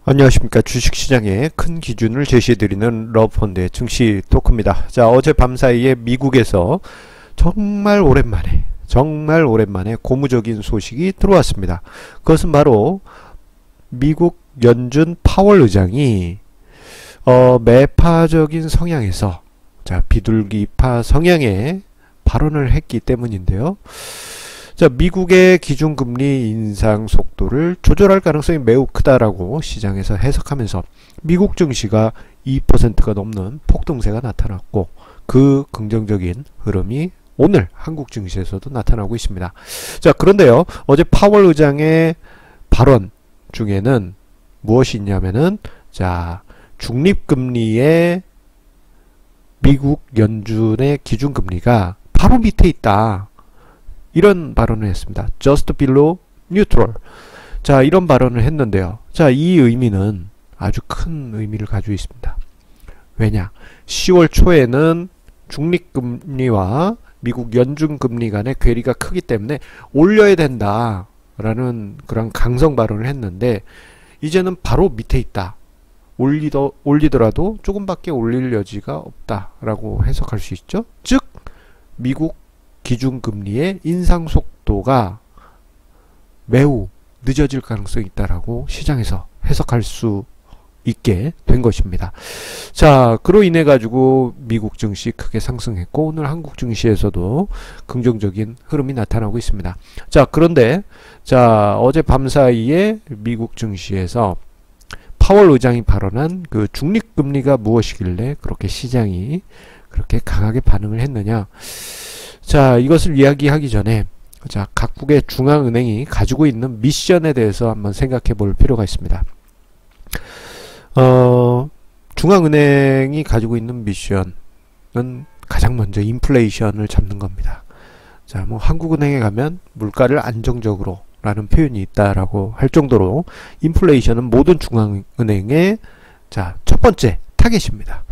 안녕하십니까. 주식시장의 큰 기준을 제시해드리는 러브펀드의 증시 토크입니다. 자, 어젯밤 사이에 미국에서 정말 오랜만에 고무적인 소식이 들어왔습니다. 그것은 바로 미국 연준 파월 의장이 매파적인 성향에서 비둘기파 성향의 발언을 했기 때문인데요. 자, 미국의 기준금리 인상 속도를 조절할 가능성이 매우 크다라고 시장에서 해석하면서 미국 증시가 2%가 넘는 폭등세가 나타났고, 그 긍정적인 흐름이 오늘 한국 증시에서도 나타나고 있습니다. 자, 그런데요, 어제 파월 의장의 발언 중에는 무엇이 있냐면은, 자, 중립금리의 미국 연준의 기준금리가 바로 밑에 있다, 이런 발언을 했습니다. Just below neutral. 자, 이런 발언을 했는데요. 자, 이 의미는 아주 큰 의미를 가지고 있습니다. 왜냐? 10월 초에는 중립금리와 미국 연준금리 간의 괴리가 크기 때문에 올려야 된다라는 그런 강성 발언을 했는데, 이제는 바로 밑에 있다. 올리더라도 조금밖에 올릴 여지가 없다라고 해석할 수 있죠. 즉, 미국 기준금리의 인상 속도가 매우 늦어질 가능성이 있다라고 시장에서 해석할 수 있게 된 것입니다. 자, 그로 인해 가지고 미국 증시 크게 상승했고, 오늘 한국 증시에서도 긍정적인 흐름이 나타나고 있습니다. 자, 그런데 자, 어제 밤 사이에 미국 증시에서 파월 의장이 발언한 그 중립금리가 무엇이길래 그렇게 시장이 그렇게 강하게 반응을 했느냐. 자, 이것을 이야기하기 전에, 자, 각국의 중앙은행이 가지고 있는 미션에 대해서 한번 생각해 볼 필요가 있습니다. 중앙은행이 가지고 있는 미션은 가장 먼저 인플레이션을 잡는 겁니다. 자, 뭐 한국은행에 가면 물가를 안정적으로 라는 표현이 있다라고 할 정도로 인플레이션은 모든 중앙은행의 자, 첫 번째 타겟입니다.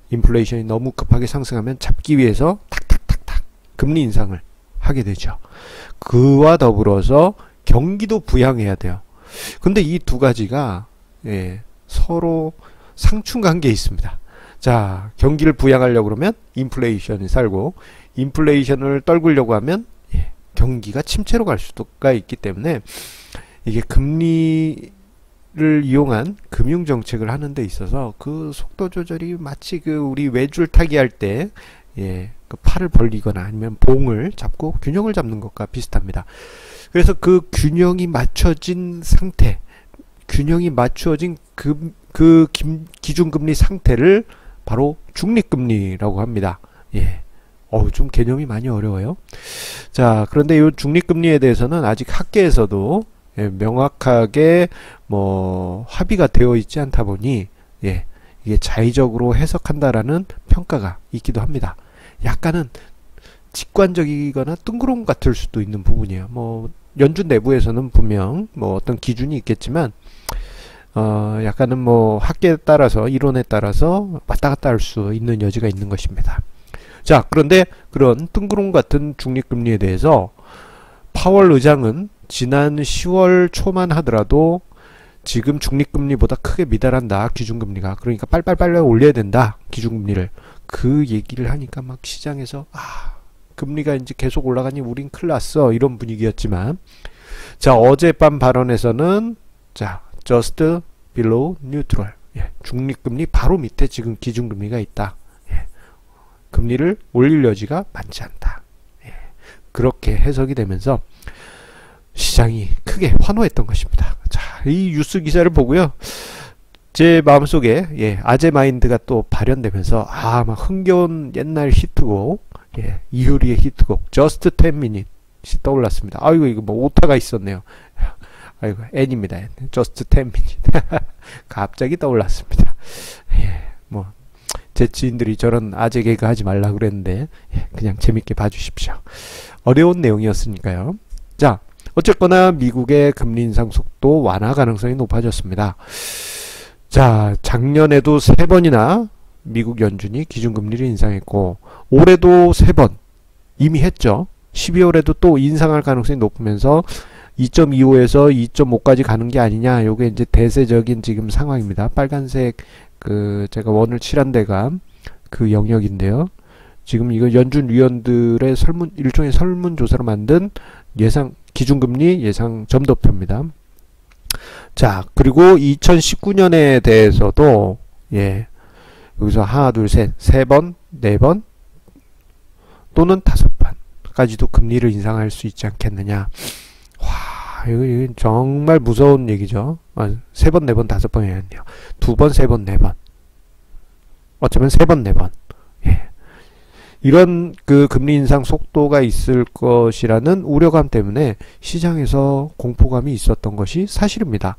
인플레이션이 너무 급하게 상승하면 잡기 위해서 금리 인상을 하게 되죠. 그와 더불어서 경기도 부양해야 돼요. 근데 이 두 가지가 서로 상충관계에 있습니다. 자, 경기를 부양하려고 그러면 인플레이션이 살고, 인플레이션을 떨구려고 하면 경기가 침체로 갈 수가 있기 때문에, 이게 금리를 이용한 금융정책을 하는 데 있어서 그 속도 조절이 마치 그 우리 외줄타기 할 때 그 팔을 벌리거나 아니면 봉을 잡고 균형을 잡는 것과 비슷합니다. 그래서 그 균형이 맞춰진 상태, 균형이 맞춰진 기준금리 상태를 바로 중립금리라고 합니다. 좀 개념이 많이 어려워요. 자, 그런데 이 중립금리에 대해서는 아직 학계에서도 명확하게 합의가 되어 있지 않다 보니 이게 자의적으로 해석한다라는 평가가 있기도 합니다. 약간은 직관적이거나 뜬구름 같을 수도 있는 부분이에요. 연준 내부에서는 분명 어떤 기준이 있겠지만, 약간은 학계에 따라서, 이론에 따라서 왔다 갔다 할 수 있는 여지가 있는 것입니다. 자, 그런데 그런 뜬구름 같은 중립금리에 대해서 파월 의장은 지난 10월 초만 하더라도 지금 중립금리보다 크게 미달한다, 기준금리가. 그러니까 빨빨빨리 올려야 된다, 기준금리를. 그 얘기를 하니까 막 시장에서 금리가 이제 계속 올라가니 우린 큰일 났어, 이런 분위기였지만, 자, 어젯밤 발언에서는 자, just below neutral, 중립금리 바로 밑에 지금 기준금리가 있다. 금리를 올릴 여지가 많지 않다. 그렇게 해석이 되면서 시장이 크게 환호했던 것입니다. 자, 이 뉴스 기사를 보고요, 제 마음속에 아재 마인드가 또 발현되면서 막 흥겨운 옛날 히트곡, 이효리의 히트곡 Just 10 Minutes이 떠올랐습니다. 아이고, 이거 오타가 있었네요. 아이고, N입니다. Just 10 Minutes. 갑자기 떠올랐습니다. 제 지인들이 저런 아재 개그 하지 말라 그랬는데 그냥 재밌게 봐주십시오. 어려운 내용이었으니까요. 자, 어쨌거나 미국의 금리 인상 속도 완화 가능성이 높아졌습니다. 자, 작년에도 3번이나 미국 연준이 기준금리를 인상했고, 올해도 3번 이미 했죠. 12월에도 또 인상할 가능성이 높으면서 2.25에서 2.5까지 가는 게 아니냐. 요게 이제 대세적인 지금 상황입니다. 빨간색 제가 원을 칠한 데가 그 영역인데요. 지금 이거 연준 위원들의 일종의 설문조사로 만든 기준금리 예상 점도표입니다. 자, 그리고 2019년에 대해서도, 여기서 하나, 둘, 셋, 세 번, 네 번, 또는 5번까지도 금리를 인상할 수 있지 않겠느냐. 와, 이거 정말 무서운 얘기죠. 세 번, 네 번, 5번이 아니에요. 2번, 3번, 4번. 어쩌면 3번, 4번. 이런 그 금리 인상 속도가 있을 것이라는 우려감 때문에 시장에서 공포감이 있었던 것이 사실입니다.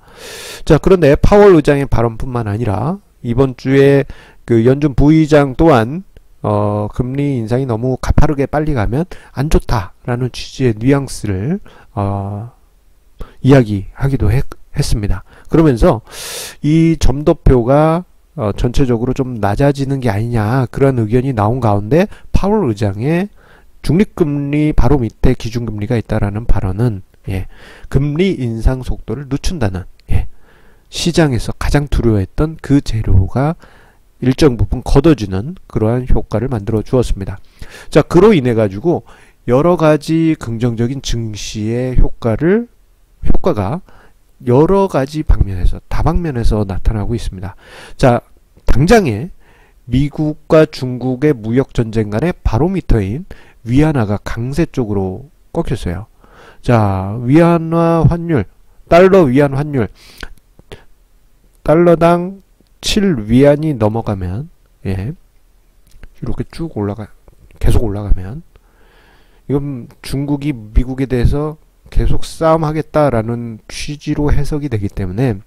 자, 그런데 파월 의장의 발언뿐만 아니라 이번 주에 그 연준 부의장 또한 금리 인상이 너무 가파르게 빨리 가면 안 좋다라는 취지의 뉘앙스를 이야기하기도 했습니다. 그러면서 이 점도표가 전체적으로 좀 낮아지는 게 아니냐 그런 의견이 나온 가운데 파월 의장의 중립금리 바로 밑에 기준금리가 있다라는 발언은 금리 인상 속도를 늦춘다는 시장에서 가장 두려워했던 그 재료가 일정 부분 걷어주는 그러한 효과를 만들어 주었습니다. 자, 그로 인해 가지고 여러 가지 긍정적인 증시의 효과가 여러 가지 방면에서 다방면에서 나타나고 있습니다. 자, 당장에 미국과 중국의 무역 전쟁 간의 바로미터인 위안화가 강세 쪽으로 꺾였어요. 자, 위안화 환율, 달러 위안 환율, 달러당 7위안이 넘어가면 이렇게 쭉 계속 올라가면 이건 중국이 미국에 대해서 계속 싸움하겠다라는 취지로 해석이 되기 때문에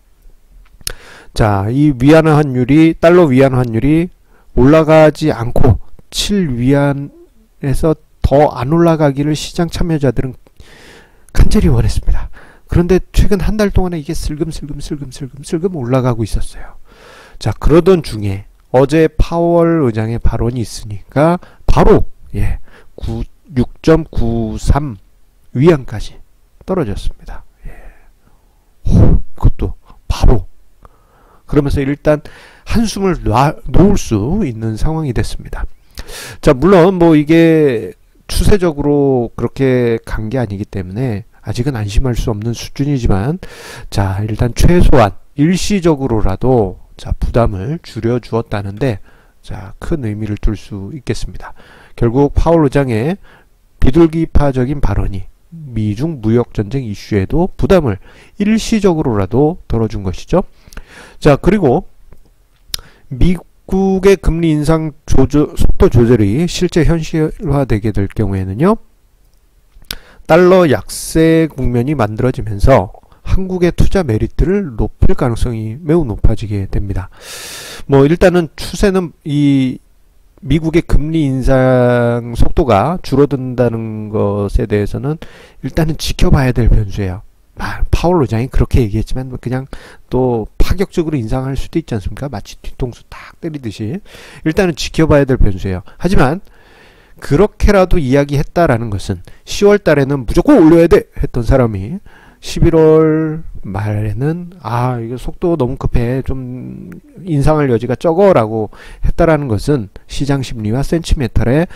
자, 이 위안화 환율이 달러 위안 환율이 올라가지 않고 7위안에서 더 안 올라가기를 시장 참여자들은 간절히 원했습니다. 그런데 최근 한 달 동안에 이게 슬금 올라가고 있었어요. 자, 그러던 중에 어제 파월 의장의 발언이 있으니까 바로 6.93 위안까지 떨어졌습니다. 그것도 바로. 그러면서 일단 한숨을 놓을 수 있는 상황이 됐습니다. 자, 물론 뭐 이게 추세적으로 그렇게 간 게 아니기 때문에 아직은 안심할 수 없는 수준이지만 자, 일단 최소한 일시적으로라도 자, 부담을 줄여 주었다는데 자, 큰 의미를 둘 수 있겠습니다. 결국 파월 의장의 비둘기파적인 발언이 미중 무역전쟁 이슈에도 부담을 일시적으로라도 덜어준 것이죠. 자, 그리고 미국의 금리 인상 속도 조절이 실제 현실화되게 될 경우에는요, 달러 약세 국면이 만들어지면서 한국의 투자 메리트를 높일 가능성이 매우 높아지게 됩니다. 뭐 일단은 추세는 이 미국의 금리 인상 속도가 줄어든다는 것에 대해서는 일단은 지켜봐야 될 변수예요. 파월 의장이 그렇게 얘기했지만 그냥 또 파격적으로 인상할 수도 있지 않습니까? 마치 뒤통수 탁 때리듯이 일단은 지켜봐야 될 변수예요. 하지만 그렇게라도 이야기했다라는 것은 10월 달에는 무조건 올려야 돼 했던 사람이 11월 말에는 이거 속도 너무 급해 좀 인상할 여지가 적어라고 했다라는 것은 시장 심리와 센티멘탈에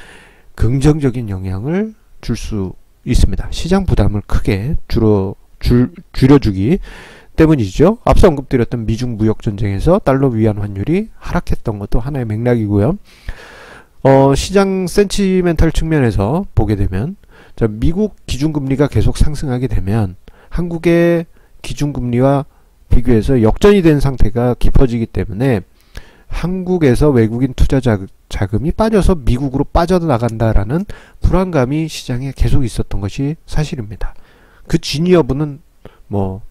긍정적인 영향을 줄 수 있습니다. 시장 부담을 크게 줄여주기 때문이죠. 앞서 언급드렸던 미중 무역 전쟁에서 달러 위안 환율이 하락했던 것도 하나의 맥락이고요. 시장 센티멘탈 측면에서 보게 되면 자, 미국 기준금리가 계속 상승하게 되면 한국의 기준금리와 비교해서 역전이 된 상태가 깊어지기 때문에 한국에서 외국인 투자 자금이 빠져서 미국으로 빠져나간다라는 불안감이 시장에 계속 있었던 것이 사실입니다. 그 진위 여부는 뭐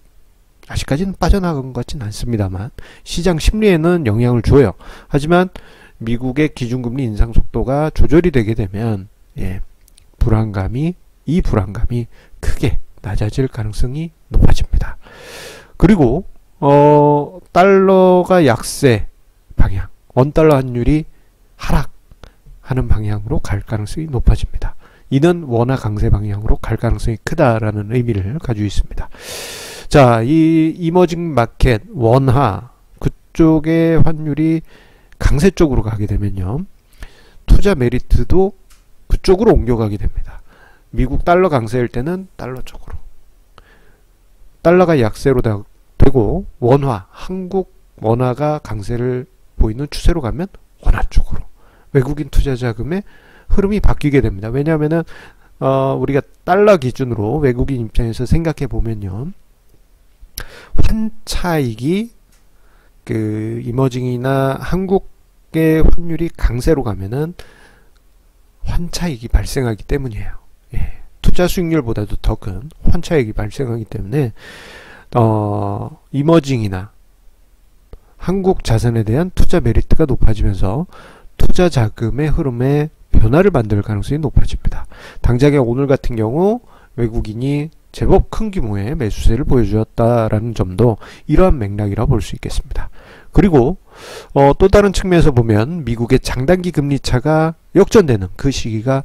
아직까지는 빠져나간 것 같지는 않습니다만 시장 심리에는 영향을 줘요. 하지만 미국의 기준금리 인상 속도가 조절이 되게 되면 이 불안감이 크게 낮아질 가능성이 높아집니다. 그리고 달러가 약세 방향, 원달러 환율이 하락하는 방향으로 갈 가능성이 높아집니다. 이는 원화 강세 방향으로 갈 가능성이 크다라는 의미를 가지고 있습니다. 자, 이 이머징 마켓 원화 그쪽의 환율이 강세 쪽으로 가게 되면요, 투자 메리트도 그쪽으로 옮겨가게 됩니다. 미국 달러 강세일 때는 달러 쪽으로, 달러가 약세로 되고 원화, 한국 원화가 강세를 보이는 추세로 가면 원화 쪽으로 외국인 투자 자금의 흐름이 바뀌게 됩니다. 왜냐하면은 우리가 달러 기준으로 외국인 입장에서 생각해 보면요, 환차익이 그 이머징이나 한국의 환율이 강세로 가면은 환차익이 발생하기 때문이에요. 예. 투자 수익률보다도 더 큰 환차익이 발생하기 때문에 이머징이나 한국 자산에 대한 투자 메리트가 높아지면서 투자 자금의 흐름에 변화를 만들 가능성이 높아집니다. 당장에 오늘 같은 경우 외국인이 제법 큰 규모의 매수세를 보여주었다라는 점도 이러한 맥락이라 볼 수 있겠습니다. 그리고 또 다른 측면에서 보면 미국의 장단기 금리 차가 역전되는 그 시기가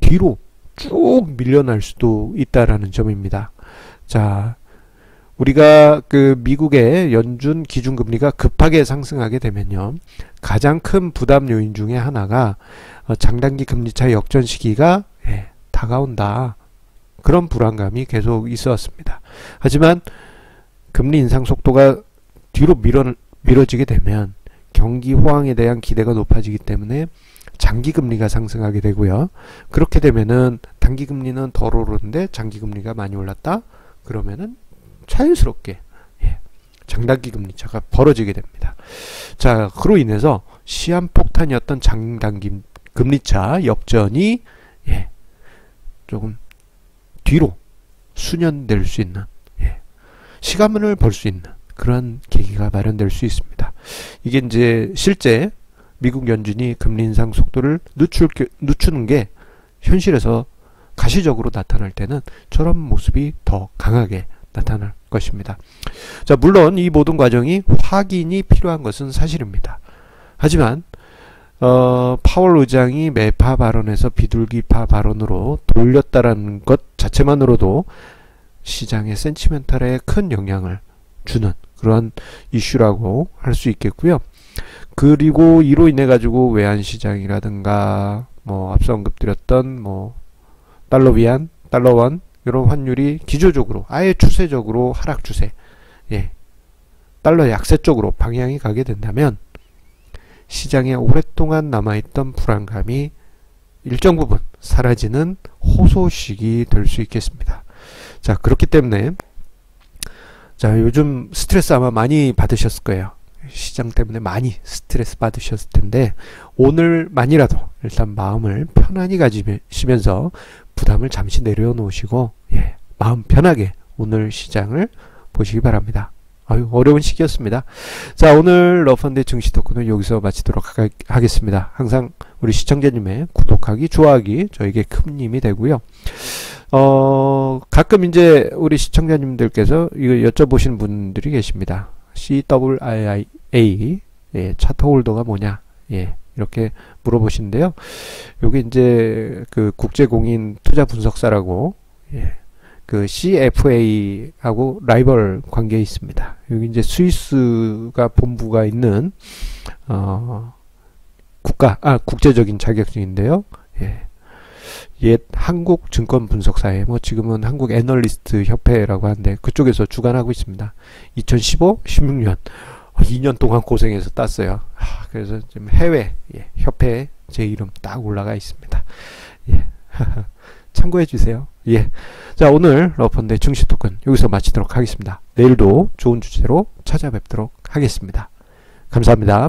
뒤로 쭉 밀려날 수도 있다라는 점입니다. 자, 우리가 그 미국의 연준 기준금리가 급하게 상승하게 되면요, 가장 큰 부담 요인 중에 하나가 장단기 금리차 역전 시기가 다가온다, 그런 불안감이 계속 있어 왔습니다. 하지만 금리 인상 속도가 뒤로 미뤄지게 되면 경기 호황에 대한 기대가 높아지기 때문에 장기 금리가 상승하게 되고요. 그렇게 되면은 단기 금리는 덜 오르는데 장기 금리가 많이 올랐다? 그러면은 자연스럽게 장단기 금리차가 벌어지게 됩니다. 자, 그로 인해서 시한폭탄이었던 장단기 금리차 역전이 조금 뒤로 수년될 수 있는, 시간을 벌 수 있는 그런 계기가 마련될 수 있습니다. 이게 이제 실제 미국 연준이 금리 인상 속도를 늦추는 게 현실에서 가시적으로 나타날 때는 저런 모습이 더 강하게 나타날 것입니다. 자, 물론 이 모든 과정이 확인이 필요한 것은 사실입니다. 하지만 파월 의장이 매파 발언에서 비둘기파 발언으로 돌렸다라는 것 자체만으로도 시장의 센티멘탈에 큰 영향을 주는 그런 이슈라고 할 수 있겠고요. 그리고 이로 인해 가지고 외환시장이라든가 뭐 앞서 언급드렸던 뭐 달러 위안, 달러 원 이런 환율이 기조적으로 아예 추세적으로 하락 추세, 달러 약세 쪽으로 방향이 가게 된다면 시장에 오랫동안 남아있던 불안감이 일정 부분 사라지는 호소식이 될 수 있겠습니다. 자, 그렇기 때문에 자, 요즘 스트레스 아마 많이 받으셨을 거예요. 시장 때문에 많이 스트레스 받으셨을 텐데 오늘만이라도 일단 마음을 편안히 가지시면서 부담을 잠시 내려놓으시고 마음 편하게 오늘 시장을 보시기 바랍니다. 어려운 시기였습니다. 자, 오늘 러펀드의 증시 토크는 여기서 마치도록 하겠습니다. 항상 우리 시청자님의 구독하기, 좋아하기 저에게 큰 힘이 되고요. 가끔 이제 우리 시청자님들께서 이거 여쭤보시는 분들이 계십니다. CWIA, 차트 홀더가 뭐냐, 이렇게 물어보시는데요. 요게 이제 그 국제공인 투자 분석사라고, 그 CFA하고 라이벌 관계에 있습니다. 여기 이제 스위스가 본부가 있는 국제적인 자격증인데요. 옛 한국 증권 분석사회, 뭐 지금은 한국 애널리스트 협회라고 하는데 그쪽에서 주관하고 있습니다. 2015, 16년 2년 동안 고생해서 땄어요. 그래서 지금 해외 협회에 제 이름 딱 올라가 있습니다. 참고해 주세요. 자, 오늘 러펀드의 증시 토큰 여기서 마치도록 하겠습니다. 내일도 좋은 주제로 찾아뵙도록 하겠습니다. 감사합니다.